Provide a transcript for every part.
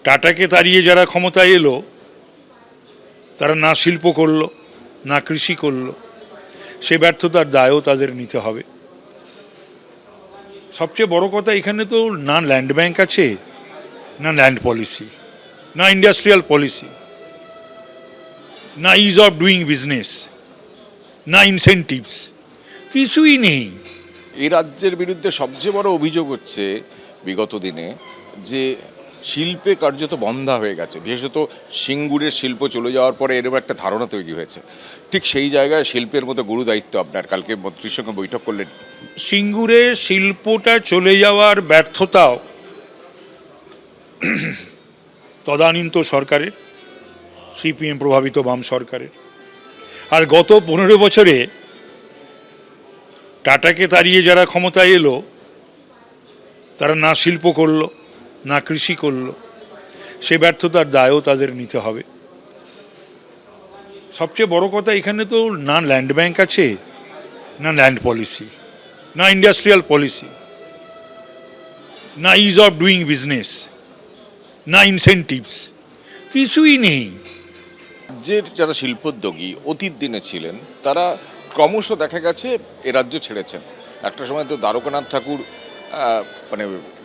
টাটাকে তাড়িয়ে যারা ক্ষমতায় এলো তারা না শিল্প করলো না কৃষি করলো, সে ব্যর্থতার দায়ও তাদের নিতে হবে। সবচেয়ে বড় কথা, এখানে তো না ল্যান্ড ব্যাংক আছে, না ল্যান্ড পলিসি, না ইন্ডাস্ট্রিয়াল পলিসি, না ইজ অফ ডুইং বিজনেস, না ইনসেন্টিভস, কিছুই নেই। এই রাজ্যের বিরুদ্ধে সবচেয়ে বড় অভিযোগ হচ্ছে বিগত দিনে যে শিল্পে কার্যত বন্ধা হয়ে গেছে, বিশেষত সিঙ্গুরের শিল্প চলে যাওয়ার পরে এরকম একটা ধারণা তৈরি হয়েছে। ঠিক সেই জায়গায় শিল্পের মতো গুরু দায়িত্ব আপনার, কালকে মন্ত্রীর সঙ্গে বৈঠক করলেন। সিঙ্গুরের শিল্পটা চলে যাওয়ার ব্যর্থতাও তদানীন্ত সরকারের, সিপিএম প্রভাবিত বাম সরকারের। আর গত 15 বছরে টাটাকে তাড়িয়ে যারা ক্ষমতায় এলো তারা না শিল্প করলো না কৃষি করলো, সে ব্যর্থতার দায়ও তাদের নিতে হবে। সবচেয়ে বড় কথা, এখানে তো না ল্যান্ড ব্যাংক আছে, না ল্যান্ড পলিসি, না ইন্ডাস্ট্রিয়াল পলিসি, না ইজ অফ ডুইং বিজনেস, না ইনসেন্টিভস, কিছুই নেই। রাজ্যের যারা শিল্পোদ্যোগী অতীত দিনে ছিলেন তারা ক্রমশ দেখা গেছে এ রাজ্য ছেড়েছেন। একটা সময় তো দ্বারকানাথ ঠাকুর মানে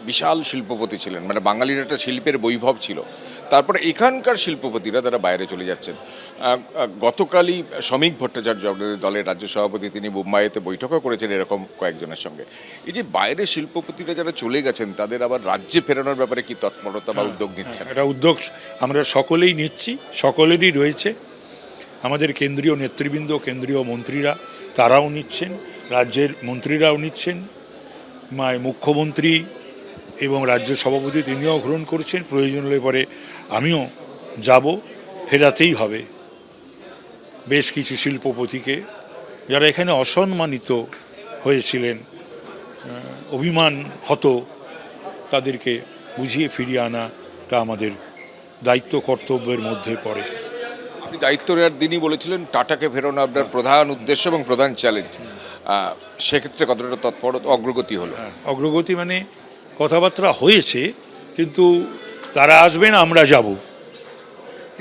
বিশাল শিল্পপতি ছিলেন, মানে বাঙালির একটা শিল্পের বৈভব ছিল। তারপরে এখানকার শিল্পপতিরা তারা বাইরে চলে যাচ্ছেন। গতকালই শ্রমিক ভট্টাচার্য আপনাদের দলের রাজ্য সভাপতি, তিনি মুম্বাইতে বৈঠকও করেছেন এরকম কয়েকজনের সঙ্গে। এই যে বাইরের শিল্পপতিরা যারা চলে গেছেন তাদের আবার রাজ্যে ফেরানোর ব্যাপারে কি তৎপরতা বা উদ্যোগ নিচ্ছেন? একটা উদ্যোগ আমরা সকলেই নিচ্ছি, সকলেরই রয়েছে। আমাদের কেন্দ্রীয় নেতৃবৃন্দ, কেন্দ্রীয় মন্ত্রীরা তারাও নিচ্ছেন, রাজ্যের মন্ত্রীরাও নিচ্ছেন, মুখ্যমন্ত্রী এবং রাজ্য সভাপতি তিনিও গ্রহণ করছেন। প্রয়োজন হলে পরে আমিও যাব, ফেরাতেই হবে বেশ কিছু শিল্পপতিকে যারা এখানে অসম্মানিত হয়েছিলেন, অভিমান হতো, তাদেরকে বুঝিয়ে ফিরিয়ে আনাটা আমাদের দায়িত্ব কর্তব্যের মধ্যে পড়ে। আপনি দায়িত্ব নেওয়ার দিনই বলেছিলেন টাটাকে ফেরানো আপনার প্রধান উদ্দেশ্য এবং প্রধান চ্যালেঞ্জ। সেক্ষেত্রে কতটা তৎপরতা অগ্রগতি হলো? অগ্রগতি মানে কথাবার্তা হয়েছে, কিন্তু তারা আসবেন, আমরা যাব,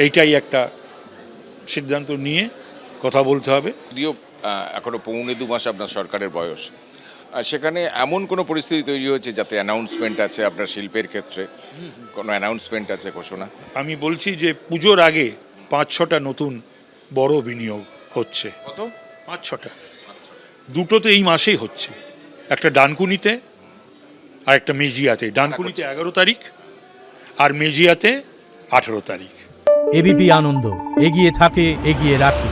এইটাই একটা সিদ্ধান্ত নিয়ে কথা বলতে হবে। যদিও এখনো 1.25 মাস আপনার সরকারের বয়স, সেখানে এমন কোনো পরিস্থিতি তৈরি হয়েছে যাতে অ্যানাউন্সমেন্ট আছে আপনার শিল্পের ক্ষেত্রে? কোনো অ্যানাউন্সমেন্ট আছে, ঘোষণা? আমি বলছি যে পুজোর আগে 5-6টা নতুন বড় বিনিয়োগ হচ্ছে। কত? 5-6টা, দুটো তো এই মাসেই হচ্ছে। একটা ডানকুনিতে আর একটা মেজিয়াতে। ডানকুনিতে 11 তারিখ আর মেজিয়াতে 18 তারিখ। এবিপি আনন্দ, এগিয়ে থাকে, এগিয়ে রাখে।